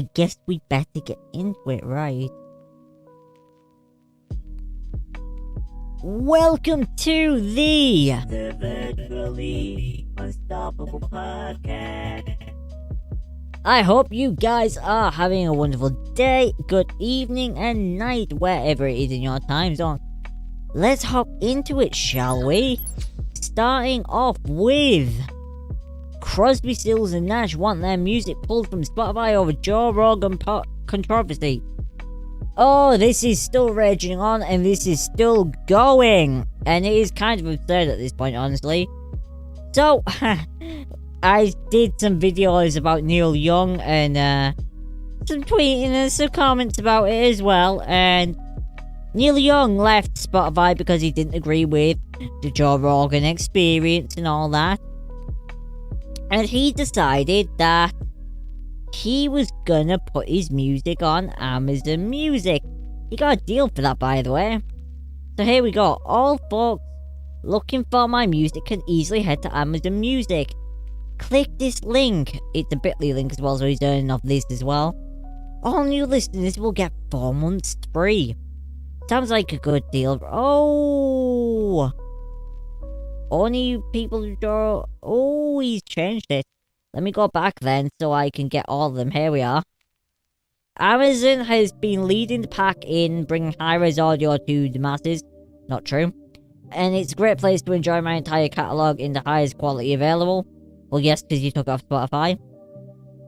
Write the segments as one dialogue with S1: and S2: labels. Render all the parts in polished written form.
S1: I guess we'd better get into it, right? Welcome to the Virtually Unstoppable Podcast. I hope you guys are having a wonderful day, good evening, and night, wherever it is in your time zone. Let's hop into it, shall we? Starting off with Crosby, Stills and Nash want their music pulled from Spotify over Joe Rogan controversy. Oh, this is still raging on, and this is still going. And it is kind of absurd at this point, honestly. So, I did some videos about Neil Young, and some tweeting and some comments about it as well. And Neil Young left Spotify because he didn't agree with the Joe Rogan experience and all that. And he decided that he was gonna put his music on Amazon Music. He got a deal for that, by the way. So here we go. All folks looking for my music can easily head to Amazon Music. Click this link. It's a bit.ly link as well, so he's earning off this as well. All new listeners will get 4 months free. Sounds like a good deal. Oh! Only people who draw... Oh, he's changed it. Let me go back then so I can get all of them. Here we are. Amazon has been leading the pack in bringing high-res audio to the masses. Not true. And it's a great place to enjoy my entire catalogue in the highest quality available. Well, yes, because you took off Spotify.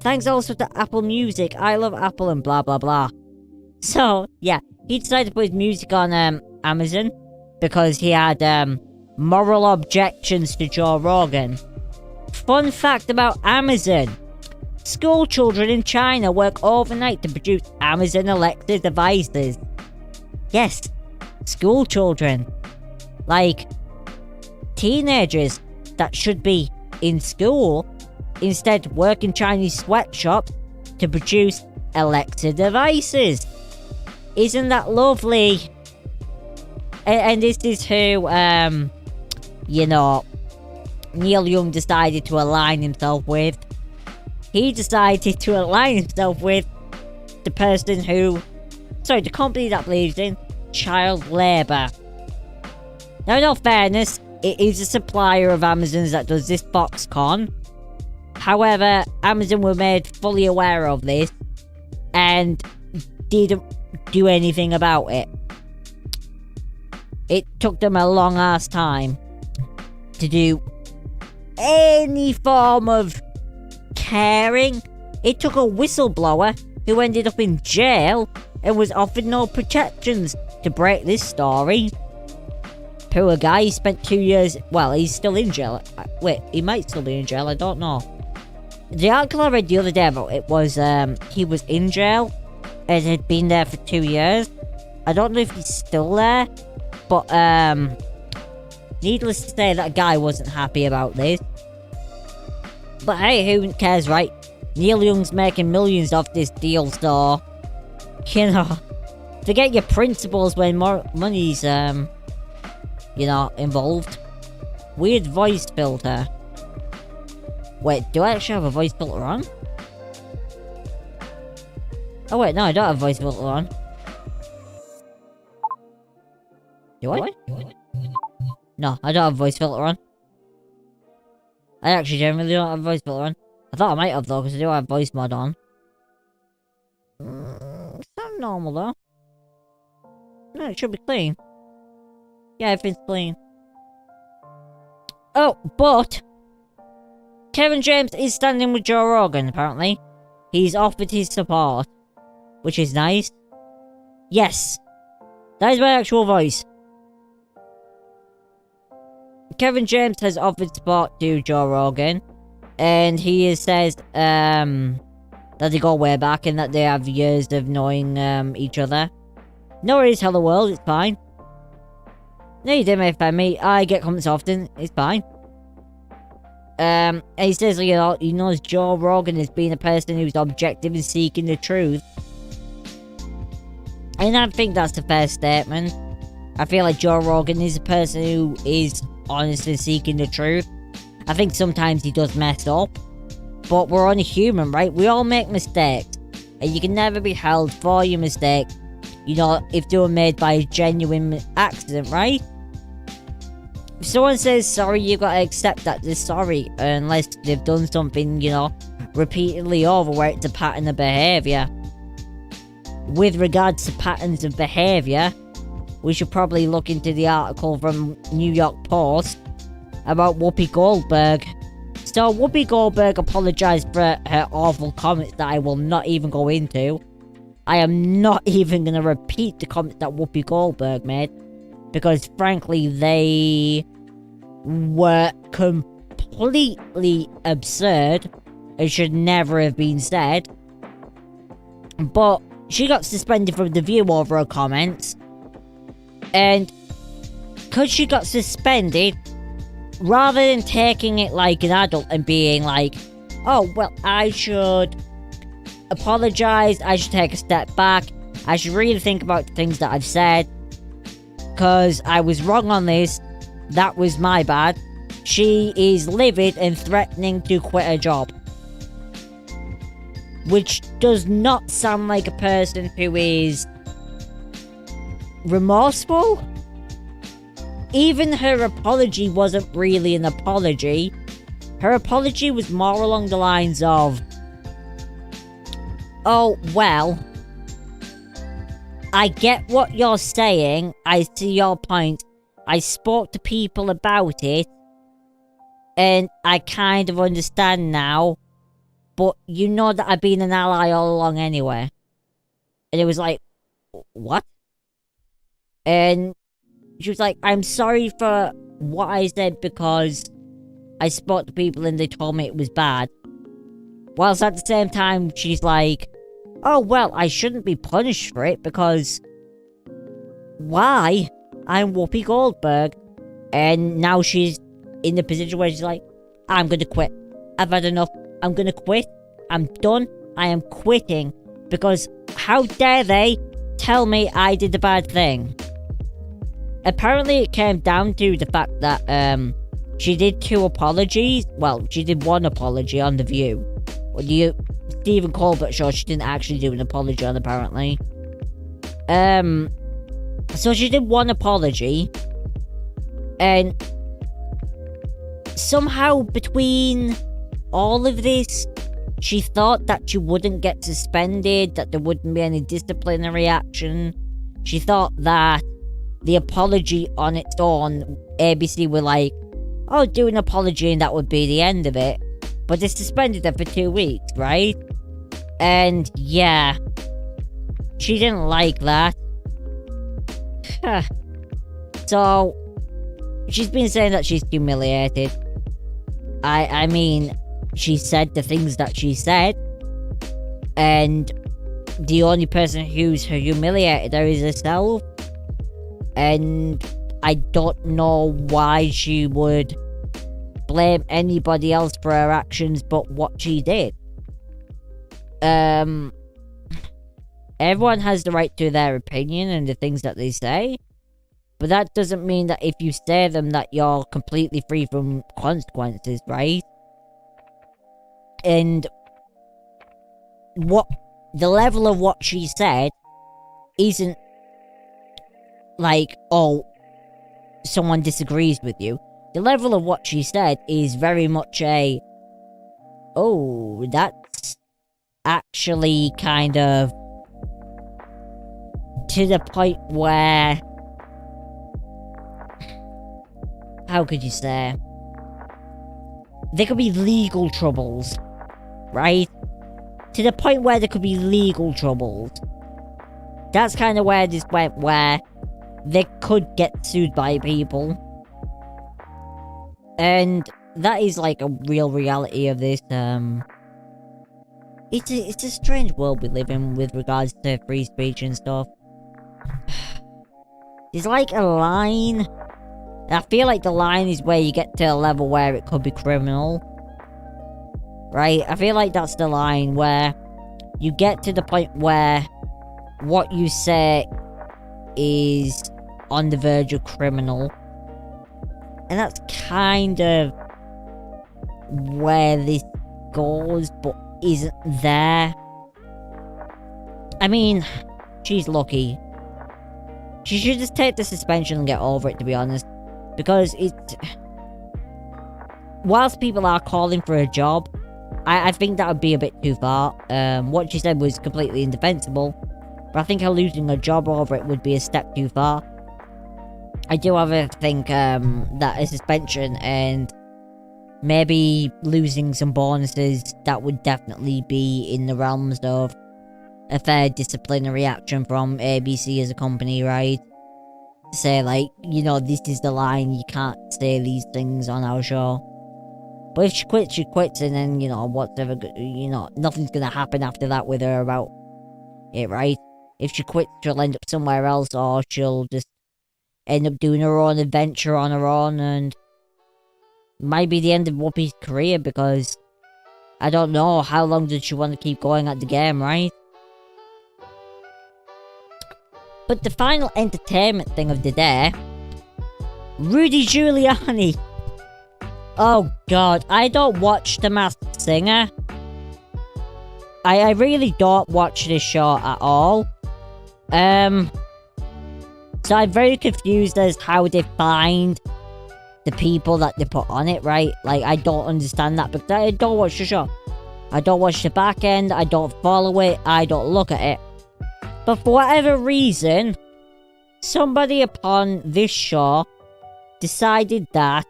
S1: Thanks also to Apple Music. I love Apple and blah, blah, blah. So, yeah. He decided to put his music on Amazon because he had moral objections to Joe Rogan. Fun fact about Amazon. School children in China work overnight to produce Amazon Alexa devices. Yes, school children. Like, teenagers that should be in school instead work in Chinese sweatshops to produce Alexa devices. Isn't that lovely? And this is who, you know, Neil Young decided to align himself with. He decided to align himself with the person who... Sorry, the company that believes in child labour. Now, in all fairness, it is a supplier of Amazon's that does this Foxconn. However, Amazon were made fully aware of this and didn't do anything about it. It took them a long ass time to do any form of caring. It took a whistleblower who ended up in jail and was offered no protections to break this story. Poor guy, he spent 2 years... Well, he's still in jail. Wait, he might still be in jail, I don't know. The article I read the other day about it was, he was in jail and had been there for 2 years. I don't know if he's still there, but, needless to say, that guy wasn't happy about this. But hey, who cares, right? Neil Young's making millions off this deal, so... You know... Forget your principles when more money's, you know, involved. Weird voice filter. Wait, do I actually have a voice filter on? Oh wait, no, I don't have a voice filter on. Do I? No, I don't have a voice filter on. I actually generally don't have a voice filter on. I thought I might have though, because I do have voice mod on. It's not normal though. No, it should be clean. Yeah, everything's clean. Oh, but Kevin James is standing with Joe Rogan, apparently. He's offered his support, which is nice. Yes, that is my actual voice. Kevin James has offered support to Joe Rogan, and he says that they go way back and that they have years of knowing each other. No worries, hello world, it's fine. No, you didn't make fun of me. I get comments often, it's fine. And he says, you know, he knows Joe Rogan as being a person who's objective and seeking the truth. And I think that's a fair statement. I feel like Joe Rogan is a person who is honestly seeking the truth. I think sometimes he does mess up. But we're only human, right? We all make mistakes. and you can never be held for your mistake, you know, if they were made by a genuine accident, right? If someone says sorry, you gotta accept that they're sorry, unless they've done something, you know, repeatedly over where it's a pattern of behaviour. With regards to patterns of behaviour, we should probably look into the article from New York Post about Whoopi Goldberg. So Whoopi Goldberg apologised for her awful comments that I will not even go into. I am not even going to repeat the comments that Whoopi Goldberg made, because frankly they were completely absurd and should never have been said. But she got suspended from The View over her comments, and because she got suspended, rather than taking it like an adult and being like, oh, well, I should apologise, I should take a step back, I should really think about the things that I've said, because I was wrong on this, that was my bad. She is livid and threatening to quit her job. Which does not sound like a person who is remorseful. Even her apology wasn't really an apology. Her apology was more along the lines of, oh, well, I get what you're saying, I see your point, I spoke to people about it, and I kind of understand now, but you know that I've been an ally all along anyway. And it was like, what? And she was like, I'm sorry for what I said because I spoke to people and they told me it was bad. Whilst at the same time, she's like, oh, well, I shouldn't be punished for it because why? I'm Whoopi Goldberg. And now she's in the position where she's like, I'm gonna quit. I've had enough. I'm gonna quit. I'm done. I am quitting. Because how dare they tell me I did the bad thing? Apparently it came down to the fact that she did 2 apologies. Well, she did 1 apology on The View. Well, the Stephen Colbert show, she didn't actually do an apology on, apparently. So she did 1 apology. And somehow between all of this, she thought that she wouldn't get suspended, that there wouldn't be any disciplinary action. She thought that the apology on its own, ABC were like, oh, do an apology and that would be the end of it. But they suspended her for 2 weeks, right? And yeah, she didn't like that. So, she's been saying that she's humiliated. I mean, she said the things that she said, and the only person who's humiliated her is herself. And I don't know why she would blame anybody else for her actions but what she did. Everyone has the right to their opinion and the things that they say, but that doesn't mean that if you say them that you're completely free from consequences, right? And what the level of what she said isn't like, oh, someone disagrees with you. The level of what she said is very much a, oh, that's actually kind of to the point where, how could you say, there could be legal troubles, right? To the point where there could be legal troubles. That's kind of where this went, where they could get sued by people. And that is like a real reality of this. It's a strange world we live in with regards to free speech and stuff. There's like a line. I feel like the line is where you get to a level where it could be criminal. Right? I feel like that's the line where you get to the point where what you say is on the verge of criminal. And that's kind of where this goes, but isn't there. I mean, she's lucky. She should just take the suspension and get over it, to be honest. Because it's... Whilst people are calling for a job, I think that would be a bit too far. What she said was completely indefensible. But I think her losing a job over it would be a step too far. I do however think that a suspension and maybe losing some bonuses, that would definitely be in the realms of a fair disciplinary action from ABC as a company, right? To say, like, you know, this is the line, you can't say these things on our show. But if she quits, and then, you know, whatever, you know, nothing's gonna happen after that with her about it, right? If she quits, she'll end up somewhere else, or she'll just end up doing her own adventure on her own, and might be the end of Whoopi's career, because I don't know how long does she want to keep going at the game, right? But the final entertainment thing of the day, Rudy Giuliani. Oh god, I don't watch The Masked Singer. I really don't watch this show at all. So I'm very confused as how they find the people that they put on it, right? Like, I don't understand that, because I don't watch the show. I don't watch the back end, I don't follow it, I don't look at it. But for whatever reason, somebody upon this show decided that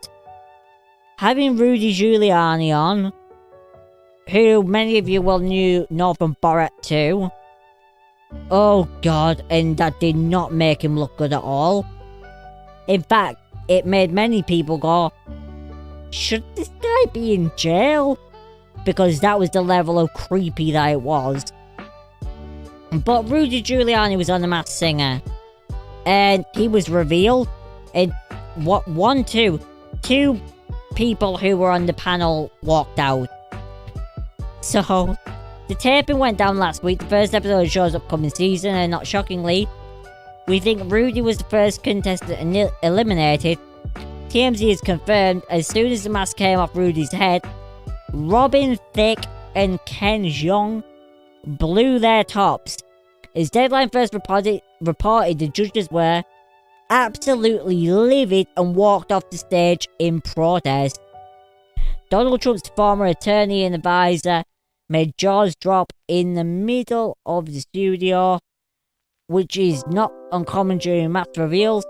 S1: having Rudy Giuliani on, who many of you will know from Borat 2, oh god, and that did not make him look good at all. In fact, it made many people go, should this guy be in jail? Because that was the level of creepy that it was. But Rudy Giuliani was on The Masked Singer, and he was revealed, and two people who were on the panel walked out. So, the taping went down last week, the first episode of the show's upcoming season, and not shockingly, we think Rudy was the first contestant eliminated. TMZ has confirmed, as soon as the mask came off Rudy's head, Robin Thicke and Ken Jeong blew their tops. As Deadline first reported, the judges were absolutely livid and walked off the stage in protest. Donald Trump's former attorney and advisor made jaws drop in the middle of the studio, which is not uncommon during mask reveals,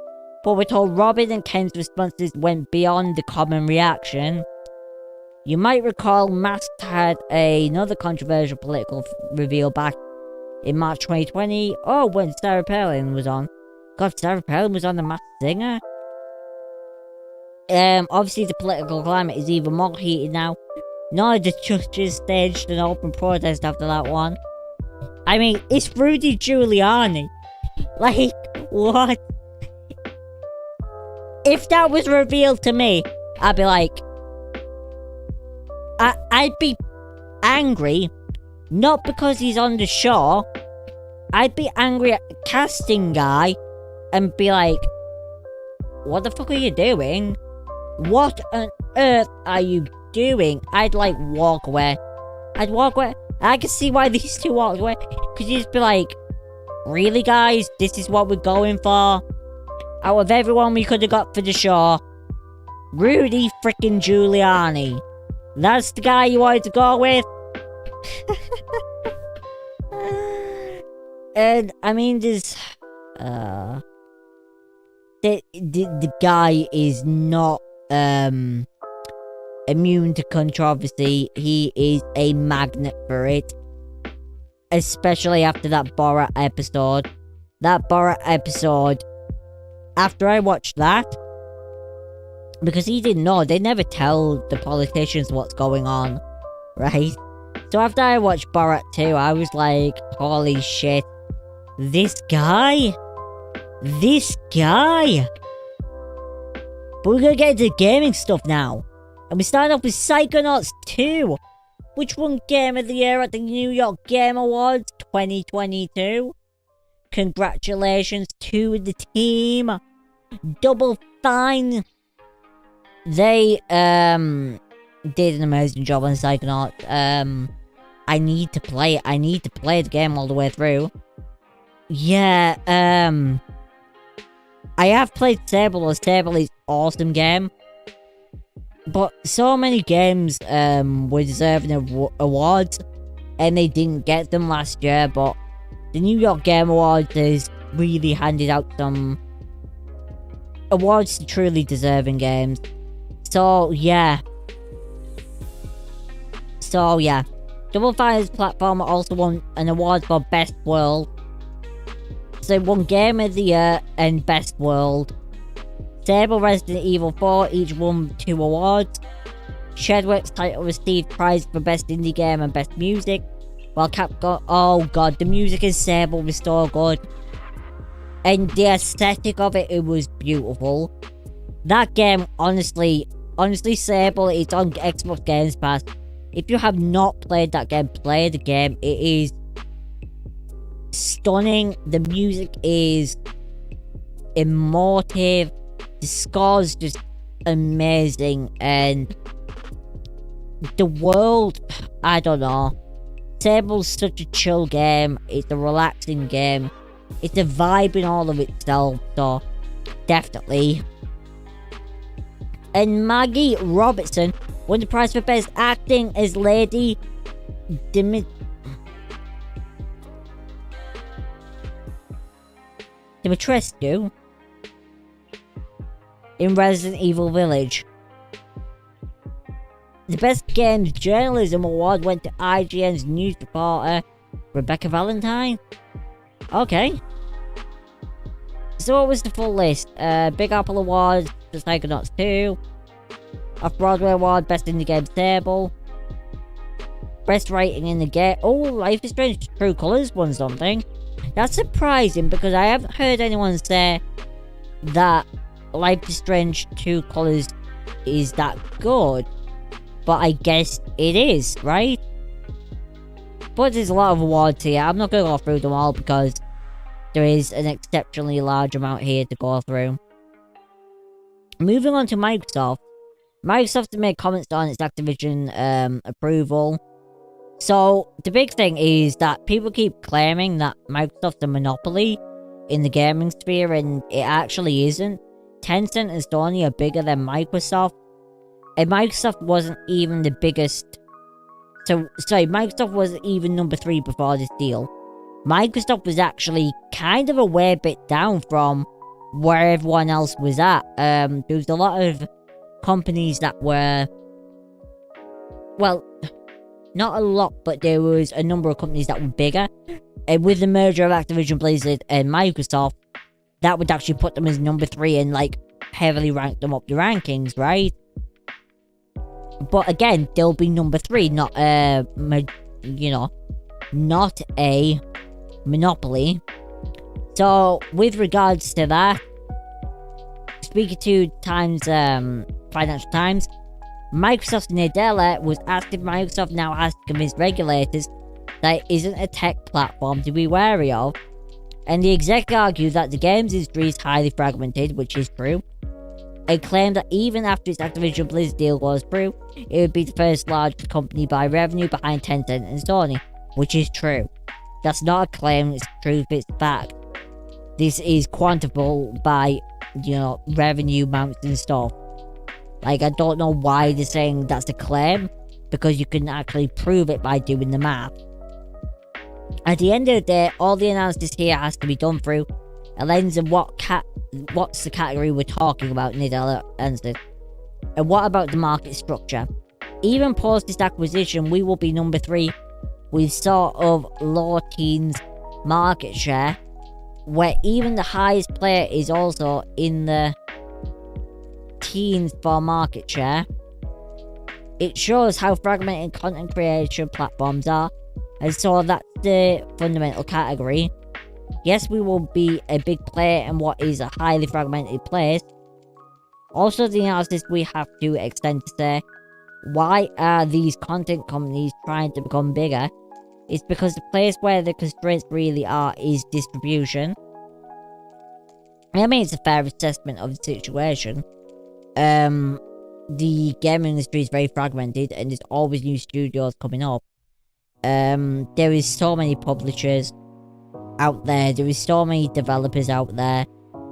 S1: but we're told Robin and Ken's responses went beyond the common reaction. You might recall Masked had another controversial political reveal back in March 2020. Oh, when Sarah Palin was on. God, Sarah Palin was on The Masked Singer? Obviously the political climate is even more heated now. None of the judges staged an open protest after that one. I mean, it's Rudy Giuliani. Like, what? If that was revealed to me, I'd be like... I'd be angry, not because he's on the show. I'd be angry at the casting guy and be like, what the fuck are you doing? What on earth are you doing? I'd like walk away. I'd walk away. I can see why these two walked away. Because you'd just be like, really guys? This is what we're going for? Out of everyone we could have got for the show, Rudy freaking Giuliani. That's the guy you wanted to go with? And, I mean, there's... The guy is not, immune to controversy. He is a magnet for it. Especially after that Borat episode. That Borat episode... After I watched that... Because he didn't know, they never tell the politicians what's going on, right? So after I watched Borat 2, I was like, holy shit, this guy? This guy? But we're gonna get into the gaming stuff now. And we start off with Psychonauts 2, which won Game of the Year at the New York Game Awards 2022. Congratulations to the team. Double Fine. They, did an amazing job on Psychonauts. I need to play it. I need to play the game all the way through. yeah, I have played Sable, or Sable is awesome game. But so many games, were deserving of awards, and they didn't get them last year, but the New York Game Awards has really handed out some awards to truly deserving games. So, yeah. Double Fire's platformer also won an award for Best World. So, it won Game of the Year and Best World. Sable, Resident Evil 4 each won 2 awards. Shedwork's title received prize for Best Indie Game and Best Music. While Capcom... Oh god, the music in Sable was so good. And the aesthetic of it, it was beautiful. That game, honestly, Sable, it's on Xbox Games Pass. If you have not played that game, play the game. It is stunning. The music is emotive. The score's just amazing. And the world, I don't know. Sable's such a chill game. It's a relaxing game. It's a vibe in all of itself. So, definitely. And Maggie Robertson won the prize for Best Acting as Lady Dimitrescu in Resident Evil Village. The Best Games Journalism Award went to IGN's news reporter, Rebecca Valentine. Okay. So what was the full list? Big Apple Awards, The Psychonauts 2. Off-Broadway Award, Best Indie Game Sable. Best Writing in the Game. Oh, Life is Strange True Colors won something. That's surprising because I haven't heard anyone say that Life is Strange True Colors is that good. But I guess it is, right? But there's a lot of awards here. I'm not going to go through them all because there is an exceptionally large amount here to go through. Moving on to Microsoft. Microsoft has made comments on its Activision approval. So, the big thing is that people keep claiming that Microsoft's a monopoly in the gaming sphere, and it actually isn't. Tencent and Sony are bigger than Microsoft. And Microsoft wasn't even the biggest. Microsoft wasn't even number 3 before this deal. Microsoft was actually kind of a way bit down from where everyone else was at. There was a lot of companies that were, well, not a lot, but there was a number of companies that were bigger. And with the merger of Activision Blizzard and Microsoft, that would actually put them as number 3 and like heavily rank them up the rankings, right? But again, they'll be number 3, not a monopoly. So with regards to that, speaking to Financial Times, Microsoft's Nadella was asked if Microsoft now has to convince regulators that it isn't a tech platform to be wary of. And the exec argued that the games industry is highly fragmented, which is true. And claimed that even after its Activision Blizzard deal was through, it would be the first large company by revenue behind Tencent and Sony, which is true. That's not a claim, it's truth, it's fact. This is quantifiable by, revenue amounts and stuff. Like, I don't know why they're saying that's a claim, because you can actually prove it by doing the math. At the end of the day, all the analysis here has to be done through a lens of what's the category we're talking about, Nadella answered. And what about the market structure? Even post this acquisition, we will be number 3 with sort of low teens market share, where even the highest player is also in the teens for market share. It shows how fragmented content creation platforms are, and so that's the fundamental category. Yes, we will be a big player in what is a highly fragmented place. Also, the analysis we have to extend to say, why are these content companies trying to become bigger? It's because the place where the constraints really are is distribution. I mean, it's a fair assessment of the situation. The gaming industry is very fragmented and there's always new studios coming up. There is so many publishers. out there. There is so many developers out there.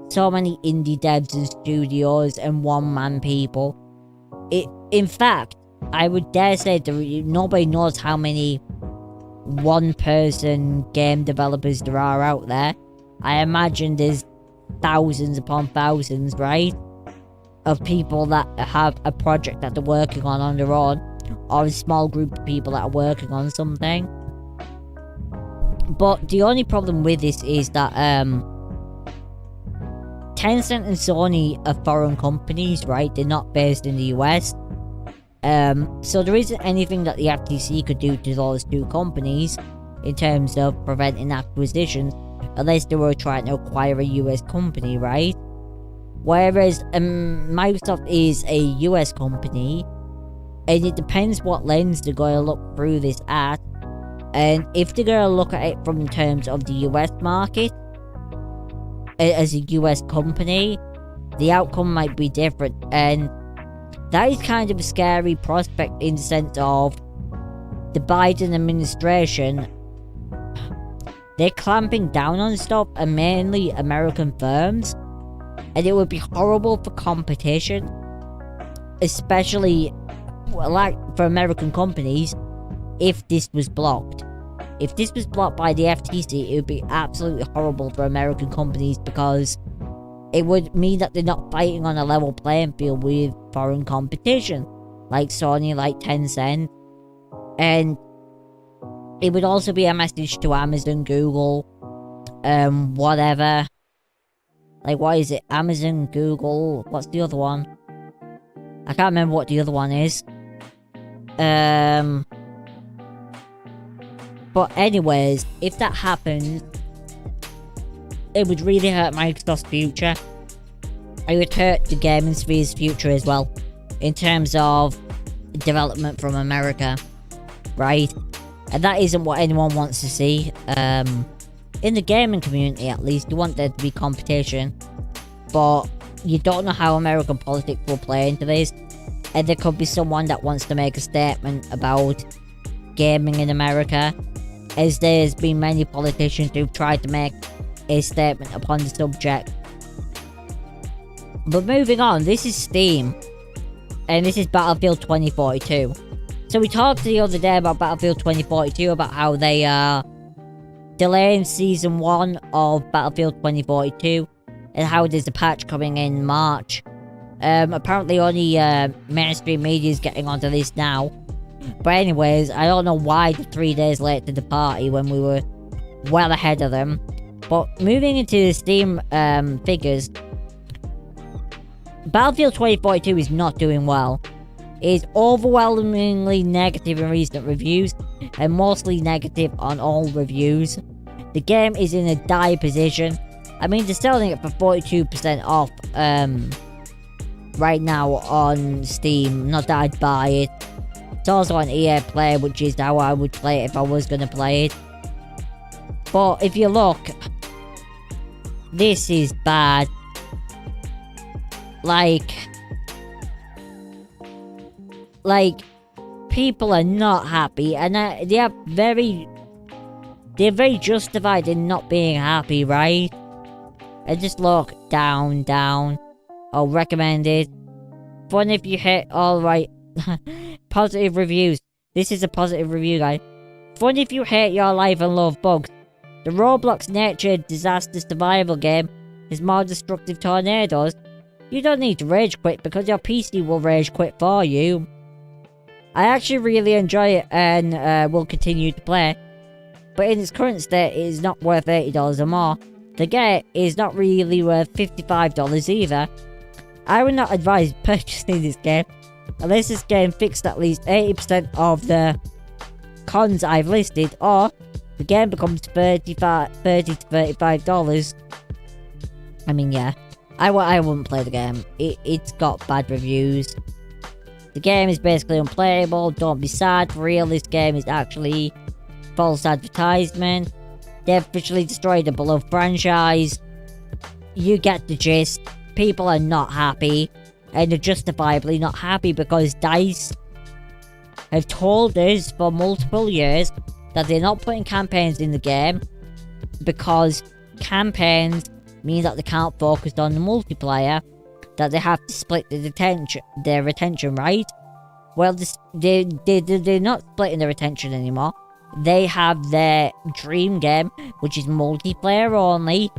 S1: So many indie devs and studios and one-man people. In fact, I would dare say that nobody knows how many one-person game developers there are out there. I imagine there's thousands upon thousands, right? Of people that have a project that they're working on their own, or a small group of people that are working on something. But the only problem with this is that Tencent and Sony are foreign companies, right? They're not based in the US. So there isn't anything that the FTC could do to those two companies in terms of preventing acquisitions, unless they were trying to acquire a US company, right? Whereas Microsoft is a US company, and it depends what lens they're going to look through this at. And if they're going to look at it from terms of the US market, as a US company, the outcome might be different. And that is kind of a scary prospect in the sense of the Biden administration. They're clamping down on stuff, and mainly American firms. And it would be horrible for competition, especially like for American companies, if this was blocked. If this was blocked by the FTC, it would be absolutely horrible for American companies, because it would mean that they're not fighting on a level playing field with foreign competition, like Sony, like Tencent. And it would also be a message to Amazon, Google, whatever. Like, what is it? Amazon, Google, what's the other one? I can't remember what the other one is. But anyways, if that happens, it would really hurt Microsoft's future. It would hurt the gaming sphere's future as well, in terms of development from America, right? And that isn't what anyone wants to see. In the gaming community, at least, you want there to be competition, but you don't know how American politics will play into this, and there could be someone that wants to make a statement about gaming in America, as there's been many politicians who've tried to make a statement upon the subject. But moving on, this is Steam, and this is Battlefield 2042. So we talked the other day about Battlefield 2042, about how they are delaying Season 1 of Battlefield 2042, and how there's a patch coming in March. Apparently only mainstream media is getting onto this now. But anyways, I don't know why they're 3 days late to the party when we were well ahead of them. But moving into the Steam figures, Battlefield 2042 is not doing well. It is overwhelmingly negative in recent reviews, and mostly negative on all reviews. The game is in a dire position. I mean, they're selling it for 42% off right now on Steam. Not that I'd buy it. It's also on EA Play, which is how I would play it if I was going to play it. But if you look, this is bad. Like, people are not happy, and they're very justified in not being happy, right? And just look, down. Oh, recommended. Fun if you hit, alright. Positive reviews. This is a positive review, guys. Fun if you hate your life and love bugs. The Roblox natured disaster survival game is more destructive tornadoes. You don't need to rage quit, because your PC will rage quit for you. I actually really enjoy it, and will continue to play. But in its current state, it is not worth $80 or more. The game is not really worth $55 either. I would not advise purchasing this game, unless this game fixed at least 80% of the cons I've listed, or the game becomes $30 to $35. I mean, yeah. I wouldn't play the game. It's got bad reviews. The game is basically unplayable. Don't be sad. For real, this game is actually false advertisement. They officially destroyed a beloved franchise. You get the gist. People are not happy. And they're justifiably not happy, because DICE have told us for multiple years that they're not putting campaigns in the game. because campaigns mean that they can't focus on the multiplayer, that they have to split their attention, right? Well, they're not splitting their attention anymore. They have their dream game, which is multiplayer only,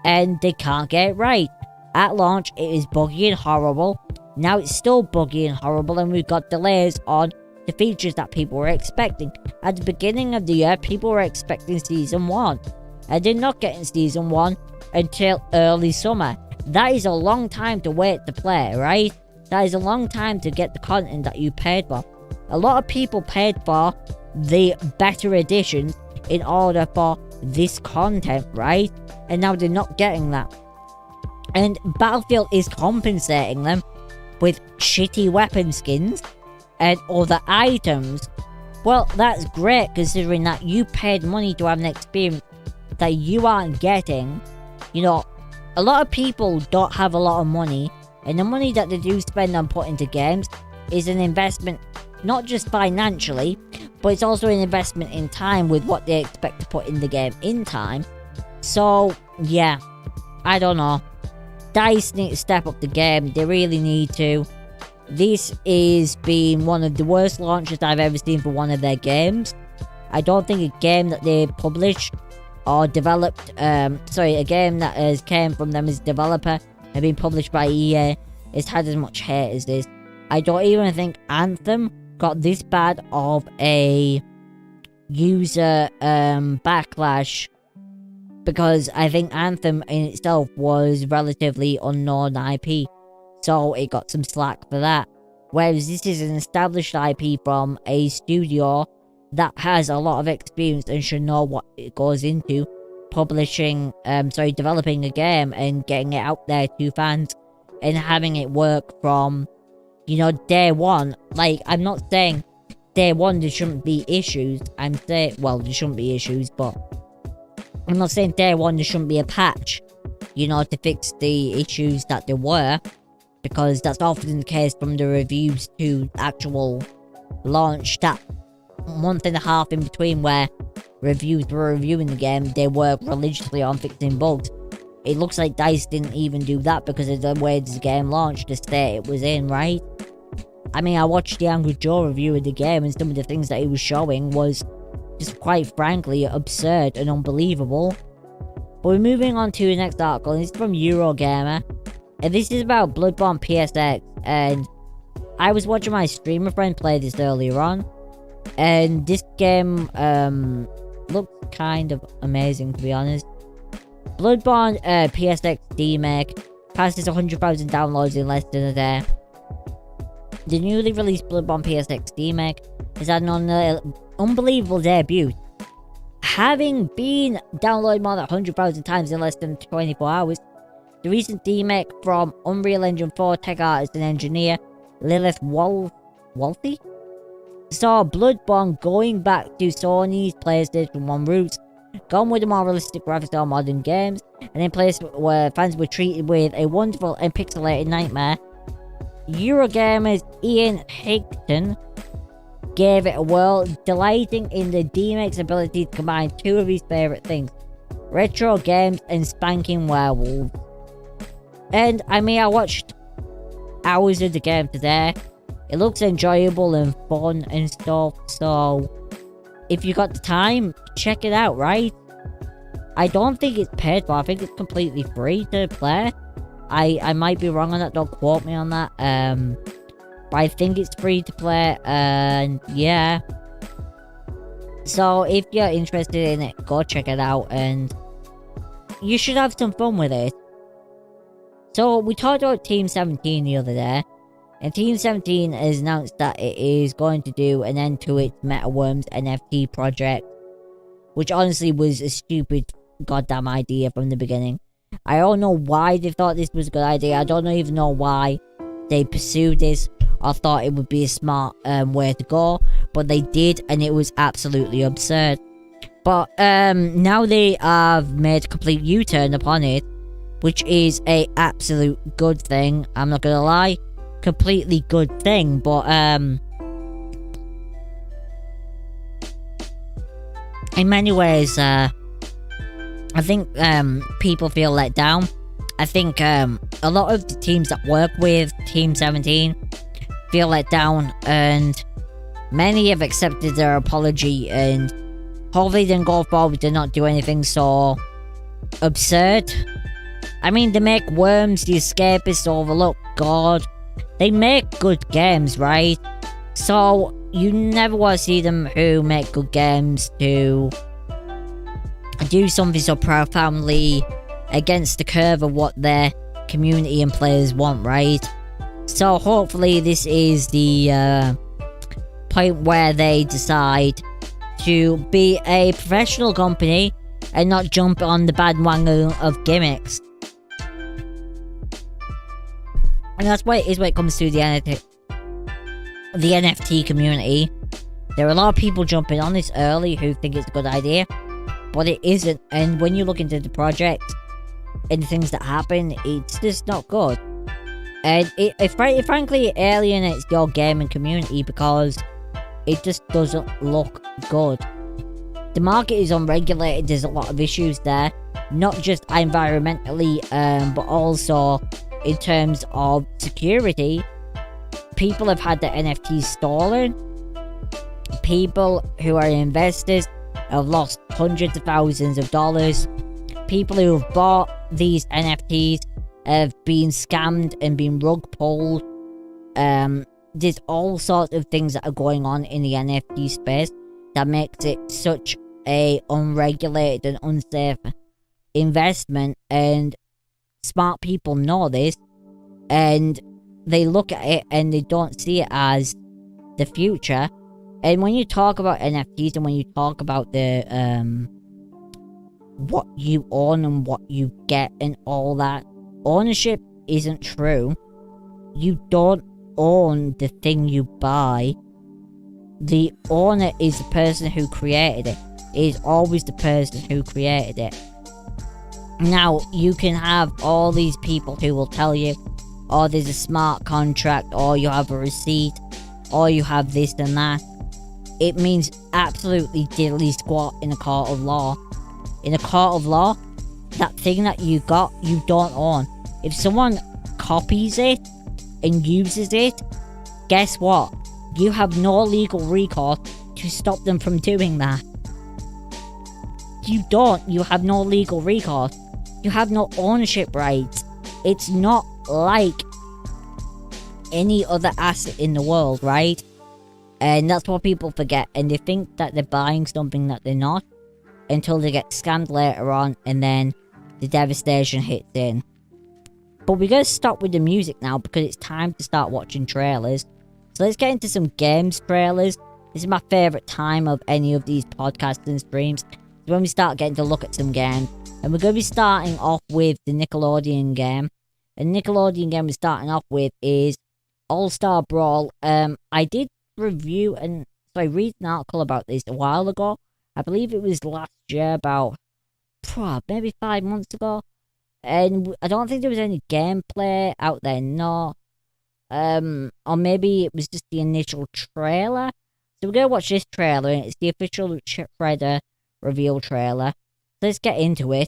S1: and they can't get it right. At launch, it is buggy and horrible. Now it's still buggy and horrible, and we've got delays on the features that people were expecting. At the beginning of the year, people were expecting Season 1, and they're not getting Season 1 until early summer. That is a long time to wait to play, right? That is a long time to get the content that you paid for. A lot of people paid for the better editions in order for this content, right? And now they're not getting that. And Battlefield is compensating them with shitty weapon skins and other items. Well, that's great considering that you paid money to have an experience that you aren't getting. You know, a lot of people don't have a lot of money, and the money that they do spend on putting into games is an investment, not just financially, but it's also an investment in time with what they expect to put in the game in time. So, yeah, I don't know. DICE need to step up the game. They really need to. This is being one of the worst launches I've ever seen for one of their games. I don't think a game that they published or developed, a game that has came from them as a developer and been published by EA has had as much hate as this. I don't even think Anthem got this bad of a user backlash, because I think Anthem in itself was relatively unknown IP, so it got some slack for that. Whereas this is an established IP from a studio that has a lot of experience and should know what it goes into developing a game and getting it out there to fans and having it work from, day one. Like, I'm not saying day one there shouldn't be issues. I'm saying, well, there shouldn't be issues, but I'm not saying day one there shouldn't be a patch, to fix the issues that there were, because that's often the case from the reviews to actual launch. That month and a half in between where reviews were reviewing the game, they work religiously on fixing bugs. It looks like DICE didn't even do that because of the way the game launched, the state it was in, right? I mean, I watched the Angry Joe review of the game, and some of the things that he was showing was just quite frankly absurd and unbelievable. But we're moving on to the next article, and it's from Eurogamer, and this is about Bloodborne PSX. And I was watching my streamer friend play this earlier on, and this game looked kind of amazing, to be honest. Bloodborne PSX remake passes 100,000 downloads in less than a day. The newly released Bloodborne PSX remake has had an unbelievable debut, having been downloaded more than 100,000 times in less than 24 hours. The recent remake from Unreal Engine 4 tech artist and engineer Lilith Wolfe saw Bloodborne going back to Sony's PlayStation 1 roots, gone with the more realistic graphics on modern games, and in place where fans were treated with a wonderful and pixelated nightmare. Eurogamer's Ian Higton gave it a whirl, delighting in the remake's ability to combine two of his favourite things: retro games and spanking werewolves. And I mean, I watched hours of the game today. It looks enjoyable and fun and stuff, so if you got the time, check it out, right? I don't think it's paid for. I think it's completely free to play. I might be wrong on that, don't quote me on that. But I think it's free to play, and yeah. So if you're interested in it, go check it out, and you should have some fun with it. So we talked about Team 17 the other day, and Team 17 has announced that it is going to do an end to its MetaWorms NFT project, which honestly was a stupid goddamn idea from the beginning. I don't know why they thought this was a good idea. I don't even know why they pursued this or thought it would be a smart way to go, but they did, and it was absolutely absurd. But now they have made a complete U-turn upon it, which is a absolute good thing. I'm not gonna lie, completely good thing. But in many ways, I think people feel let down. I think a lot of the teams that work with Team 17 feel let down, and many have accepted their apology, and hopefully then go forward to not do anything so absurd. I mean, they make Worms, The Escapist, Overlook, God. They make good games, right? So you never want to see them who make good games to do something so profoundly against the curve of what their community and players want, right? So hopefully this is the point where they decide to be a professional company and not jump on the bandwagon of gimmicks. And that's what it is when it comes to the NFT community. There are a lot of people jumping on this early who think it's a good idea, but it isn't. And when you look into the project and the things that happen, it's just not good. And it frankly alienates your gaming community because it just doesn't look good. The market is unregulated. There's a lot of issues there, not just environmentally, but also in terms of security. People have had their NFTs stolen. People who are investors have lost hundreds of thousands of dollars. People who have bought these NFTs have been scammed and been rug pulled. There's all sorts of things that are going on in the NFT space that makes it such a unregulated and unsafe investment, and smart people know this, and they look at it and they don't see it as the future. And when you talk about NFTs and when you talk about the what you own and what you get and all that, ownership isn't true. You don't own the thing you buy. The owner is the person who created it. It is always the person who created it. Now, you can have all these people who will tell you, oh, there's a smart contract, or you have a receipt, or you have this and that. It means absolutely diddly squat in a court of law. In a court of law, that thing that you got, you don't own. If someone copies it and uses it, guess what? You have no legal recourse to stop them from doing that. You don't. You have no legal recourse. You have no ownership rights. It's not like any other asset in the world, right? And that's what people forget. And they think that they're buying something that they're not, until they get scammed later on, and then the devastation hits in. But we're going to stop with the music now, because it's time to start watching trailers. So let's get into some games trailers. This is my favourite time of any of these podcasts and streams. It's when we start getting to look at some games. And we're going to be starting off with the Nickelodeon game. And the Nickelodeon game we're starting off with is Star Brawl. I did read an article about this a while ago. I believe it was last year, about maybe 5 months ago. And I don't think there was any gameplay out there, no. Or maybe it was just the initial trailer. So we're going to watch this trailer, and it's the official Shredder reveal trailer. So let's get into it.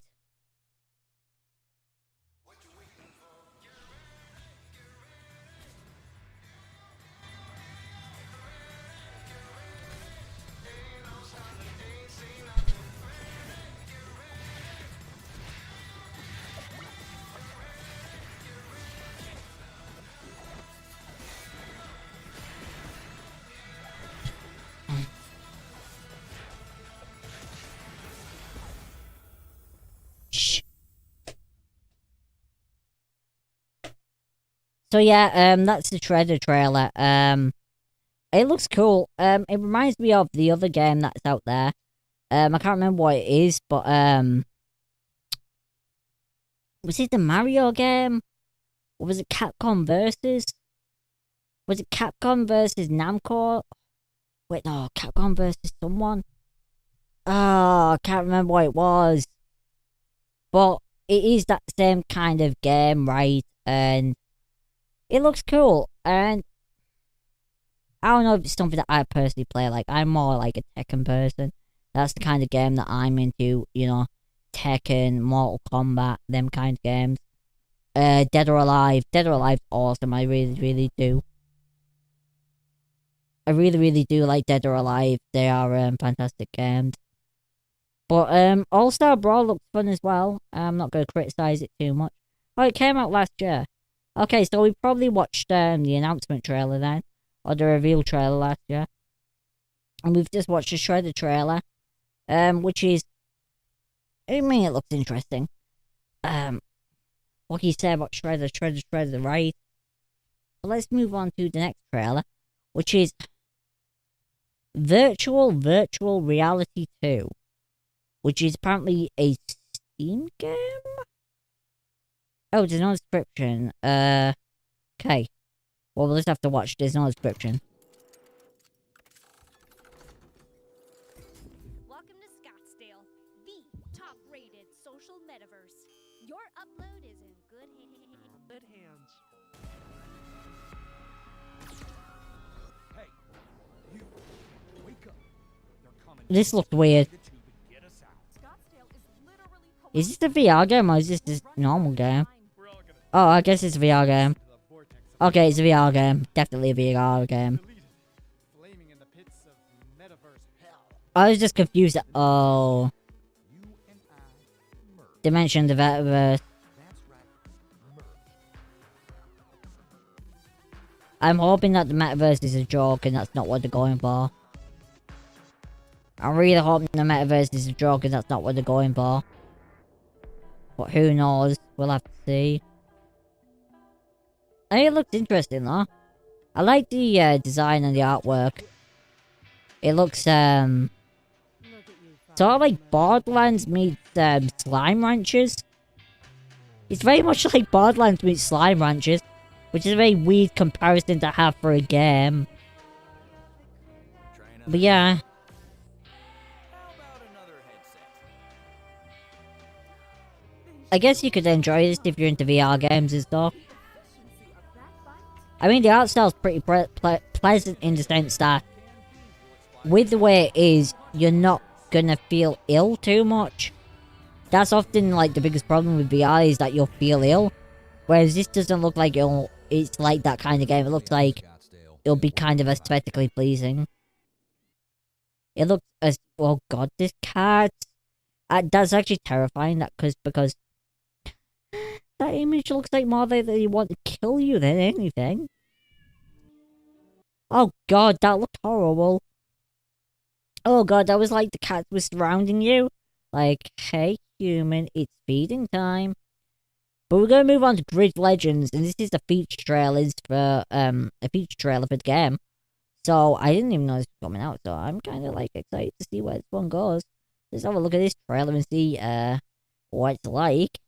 S1: So yeah, that's the Shredder trailer. It looks cool. It reminds me of the other game that's out there. I can't remember what it is, but was it the Mario game? Or was it Capcom Versus? Was it Capcom versus Namco? Wait, no, Capcom versus someone? Oh, I can't remember what it was. But it is that same kind of game, right? And it looks cool. And I don't know if it's something that I personally play. Like, I'm more like a Tekken person. That's the kind of game that I'm into, you know. Tekken, Mortal Kombat, them kind of games. Dead or Alive. Dead or Alive's awesome. I really, really do. I really, really do like Dead or Alive. They are fantastic games. But All-Star Brawl looks fun as well. I'm not going to criticize it too much. Oh, it came out last year. Okay, so we probably watched the announcement trailer then. Or the reveal trailer last year. And we've just watched the Shredder trailer. Which is... I mean, it looks interesting. What can you say about Shredder, right? But let's move on to the next trailer. Which is... Virtual Reality 2. Which is apparently a Steam game? Oh, there's no description. Okay. Well, we'll just have to watch. There's no description.
S2: Welcome to Scottsdale, the top-rated social metaverse. Your upload is in good hands.
S3: Hey, you, wake up. They're coming.
S1: This looked weird. Is this a VR game or is this a normal game? Oh, I guess it's a VR game. Okay, it's a VR game. Definitely a VR game. I was just confused. Oh. They mentioned the metaverse. I'm hoping that the metaverse is a joke and that's not what they're going for. I'm really hoping the metaverse is a joke and that's not what they're going for. But who knows? We'll have to see. I think it looks interesting though. I like the design and the artwork. It looks sort of like Borderlands meets Slime Ranchers. It's very much like Borderlands meets Slime Ranchers, which is a very weird comparison to have for a game. But yeah. I guess you could enjoy this if you're into VR games and stuff. I mean, the art style's pretty pleasant in the sense that with the way it is, you're not gonna feel ill too much. That's often like the biggest problem with VR is that you'll feel ill. Whereas this doesn't look like it's like that kind of game. It looks like it'll be kind of aesthetically pleasing. It looks as... Oh god, this cat... that's actually terrifying because that image looks like more like they want to kill you than anything. Oh god, that looked horrible. Oh god, that was like the cat was surrounding you. Like, hey human, it's feeding time. But we're gonna move on to Grid Legends, and this is the feature trailer for the game. So I didn't even know this was coming out, so I'm kinda like excited to see where this one goes. Let's have a look at this trailer and see what it's like.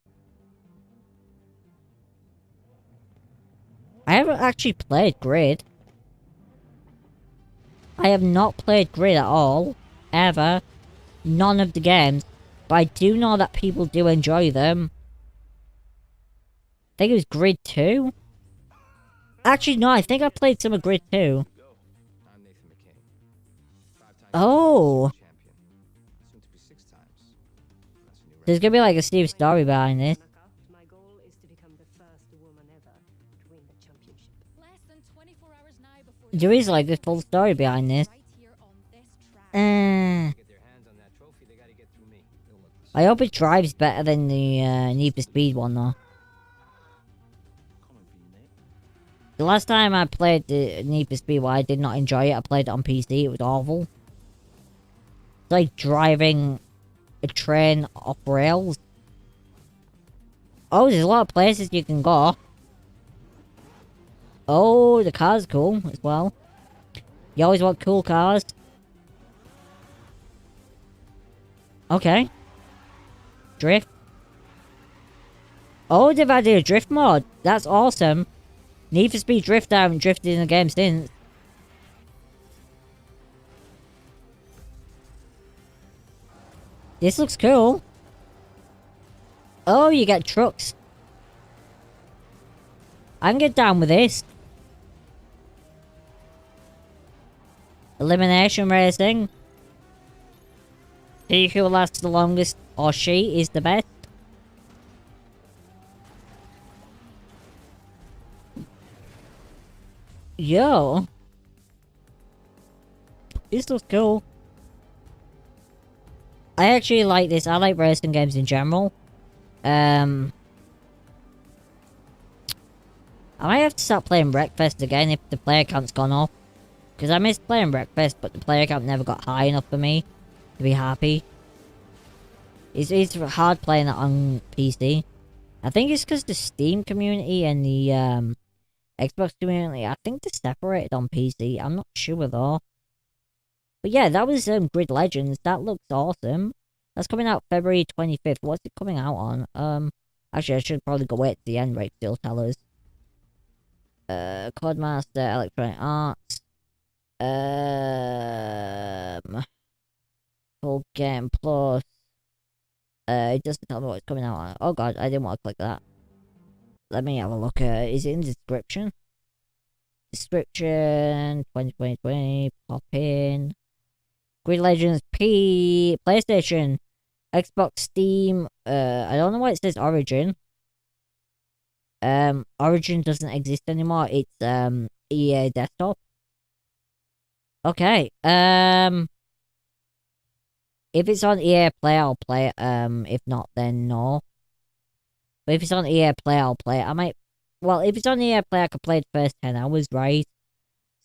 S1: I haven't actually played Grid. I have not played Grid at all. Ever. None of the games. But I do know that people do enjoy them. I think it was Grid 2. Actually, no, I think I played some of Grid 2. Oh. There's gonna be like a Steve story behind this. There is like this full story behind this. I hope it drives better than the Need for Speed one though. The last time I played the Need for Speed one, I did not enjoy it. I played it on PC, it was awful. It's like driving a train off rails. Oh, there's a lot of places you can go. Oh, the car's cool as well. You always want cool cars. Okay. Drift. Oh, they've added a drift mod. That's awesome. Need for Speed Drift, I haven't drifted in the game since. This looks cool. Oh, you get trucks. I can get down with this. Elimination racing. See who lasts the longest or she is the best. Yo. This looks cool. I actually like this. I like racing games in general. I might have to start playing Wreckfest again if the player count's gone off. Because I missed playing Wreckfest, but the player count never got high enough for me to be happy. It's hard playing it on PC. I think it's because the Steam community and the Xbox community, I think they're separated on PC. I'm not sure though. But yeah, that was Grid Legends. That looks awesome. That's coming out February 25th. What's it coming out on? Actually, I should probably go wait to the end, right? Still tell us. Codemaster, Electronic Arts. Full Game Plus. It doesn't tell me what it's coming out on. Oh god, I didn't want to click that. Let me have a look. Is it in the description? Description 2020, pop in. Grid Legends P, PlayStation, Xbox, Steam. I don't know why it says Origin. Origin doesn't exist anymore. It's EA Desktop. Okay. If it's on EA Play, I'll play it. If not, then no. But if it's on EA Play, I'll play it. I might. Well, if it's on EA Play, I could play the first 10 hours, right?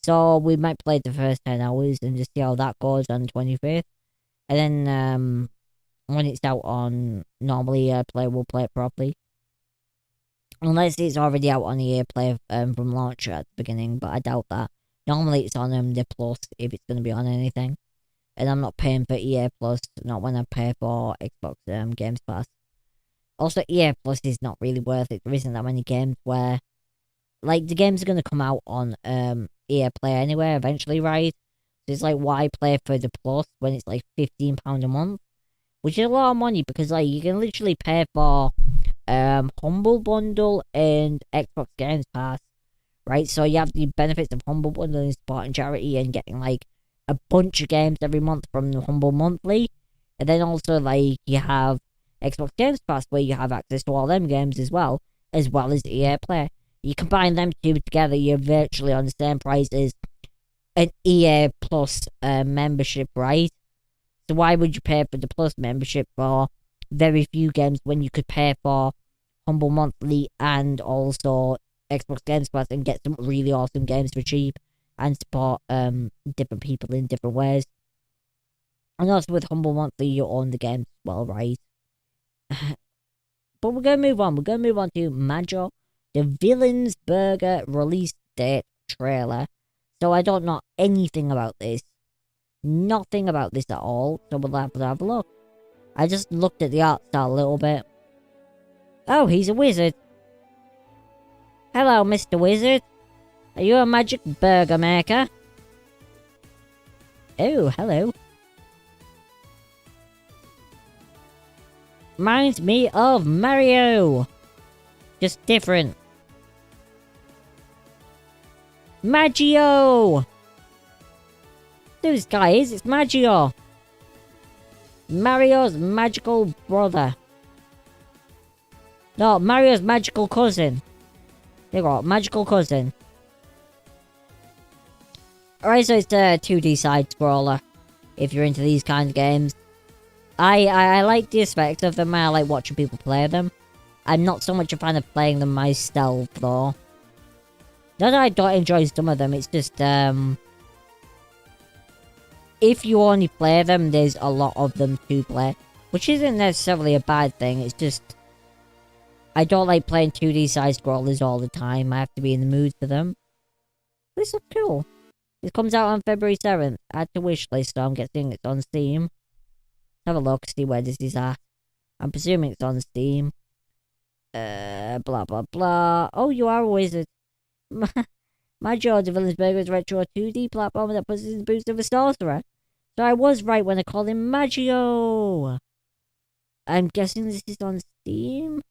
S1: So we might play the first 10 hours and just see how that goes on the 25th. And then when it's out on normally Play, we'll play it properly. Unless it's already out on EA Play from launch at the beginning, but I doubt that. Normally it's on the Plus if it's going to be on anything. And I'm not paying for EA Plus, not when I pay for Xbox Games Pass. Also, EA Plus is not really worth it. There isn't that many games where... Like, the games are going to come out on EA Play anyway, eventually, right? So it's like, why play for the Plus when it's like £15 a month? Which is a lot of money, because like, you can literally pay for Humble Bundle and Xbox Games Pass, right? So you have the benefits of Humble Bundle and supporting charity and getting like a bunch of games every month from the Humble Monthly. And then also, like, you have Xbox Games Pass where you have access to all them games as well as EA Play. You combine them two together, you're virtually on the same price as an EA Plus membership, right? So why would you pay for the Plus membership for very few games when you could pay for Humble Monthly and also Xbox Games Pass and get some really awesome games for cheap and support different people in different ways? And also with Humble Monthly, you own the games as well, right? But we're going to move on. We're going to move on to Major, the Villains Burger release date trailer. So I don't know anything about this. Nothing about this at all. So we'll have to have a look. I just looked at the art style a little bit. Oh, he's a wizard. Hello, Mr. Wizard. Are you a magic burger maker? Oh, hello. Reminds me of Mario. Just different. Maggio! Who this guy is? It's Maggio. Mario's magical brother. No, Mario's magical cousin. There you go, magical cousin. Alright, so it's a 2D side-scroller. If you're into these kind of games. I like the aspects of them, and I like watching people play them. I'm not so much a fan of playing them myself, though. Not that I don't enjoy some of them, it's just, if you only play them, there's a lot of them to play. Which isn't necessarily a bad thing, it's just... I don't like playing 2D side-scrollers all the time, I have to be in the mood for them. This looks cool. This comes out on February 7th. Add to wishlist, so I'm guessing it's on Steam. Have a look, see where this is at. I'm presuming it's on Steam. Blah blah blah. Oh, you are a wizard. My George of Villains Burger is a retro 2D platformer that puts in the boots of a sorcerer. So I was right when I called him Maggio. I'm guessing this is on Steam.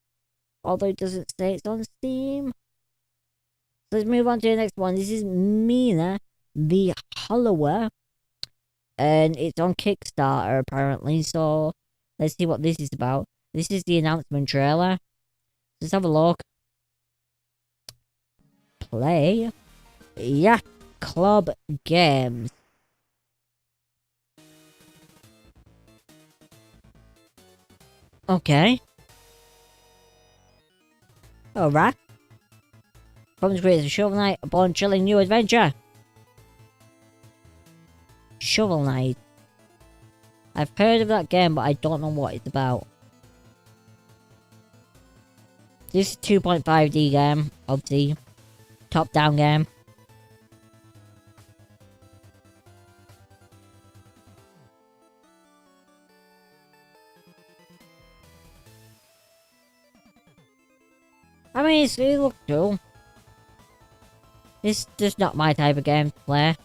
S1: Although it doesn't say it's on Steam. So let's move on to the next one. This is Mina the Hollower. And it's on Kickstarter, apparently, so Let's see what this is about. This is the announcement trailer. Let's have a look. Play Yacht Club games. Okay. Alright. From the creators of Shovel Knight, a bone-chilling new adventure. Shovel Knight. I've heard of that game, but I don't know what it's about. This is 2.5D game, obviously. Top-down game. I mean, it looks cool. It's just not my type of game to play.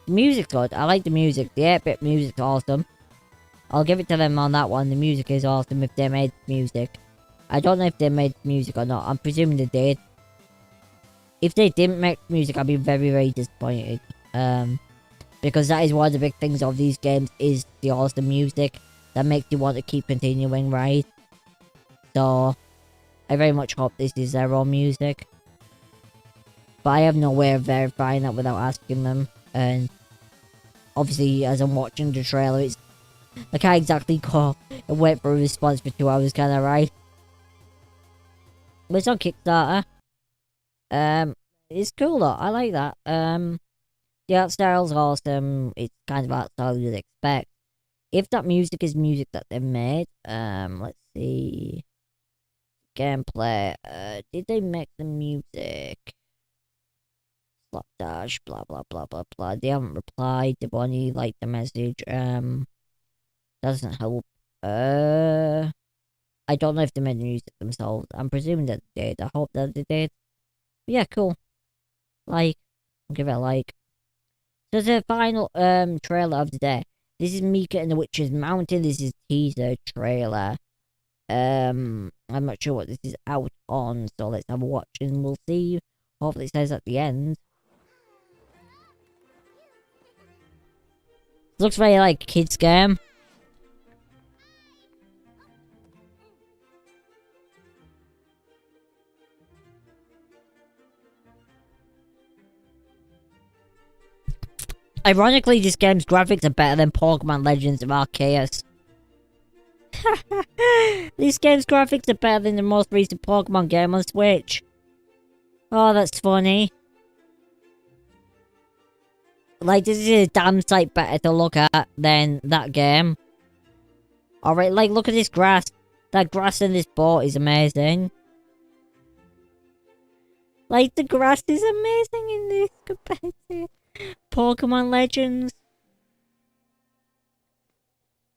S1: The music's good. I like the music. The 8-bit music's awesome. I'll give it to them on that one. The music is awesome if they made music. I don't know if they made music or not. I'm presuming they did. If they didn't make music, I'd be very, very disappointed. Because that is one of the big things of these games is the awesome music that makes you want to keep continuing, right? So, I very much hope this is their own music. But I have no way of verifying that without asking them. And obviously, as I'm watching the trailer, I can't exactly go and wait for a response for 2 hours, can I, right? But it's on Kickstarter. It's cool though, I like that. The art style's awesome. It's kind of art style you'd expect. If that music is music that they made, let's see. Gameplay. Did they make the music? Slapdash, blah blah blah blah blah. They haven't replied. They've only liked the message. Doesn't help. I don't know if they made the music themselves. I'm presuming that they did. I hope that they did. But yeah, cool. Like, I'll give it a like. So the final trailer of the day. This is Mika and the Witch's Mountain. This is teaser trailer. I'm not sure what this is out on, so let's have a watch and we'll see. Hopefully it says at the end. Looks very like a kid's game. Ironically, this game's graphics are better than Pokemon Legends of Arceus. This game's graphics are better than the most recent Pokemon game on Switch. Oh, that's funny. Like, this is a damn sight better to look at than that game. Alright, like, look at this grass. That grass in this boat is amazing. Like, the grass is amazing in this compared to Pokemon Legends.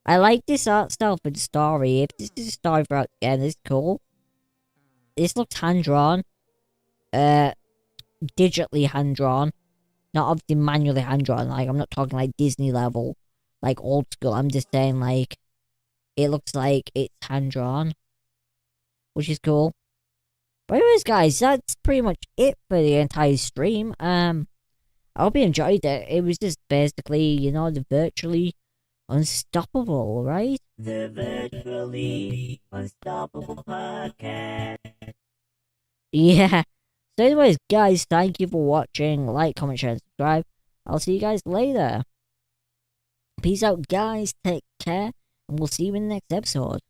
S1: I like this art style for the story. If this is a story throughout the game, this is cool. This looks hand-drawn. Digitally hand-drawn. Not obviously manually hand-drawn. Like, I'm not talking like Disney level. Like, old school. I'm just saying, like, it looks like it's hand-drawn. Which is cool. But anyways, guys, that's pretty much it for the entire stream. I hope you enjoyed it. It was just basically, you know, the virtually unstoppable, right? The virtually unstoppable podcast. Yeah. So anyways, guys, thank you for watching. Like, comment, share, and subscribe. I'll see you guys later. Peace out, guys. Take care. And we'll see you in the next episode.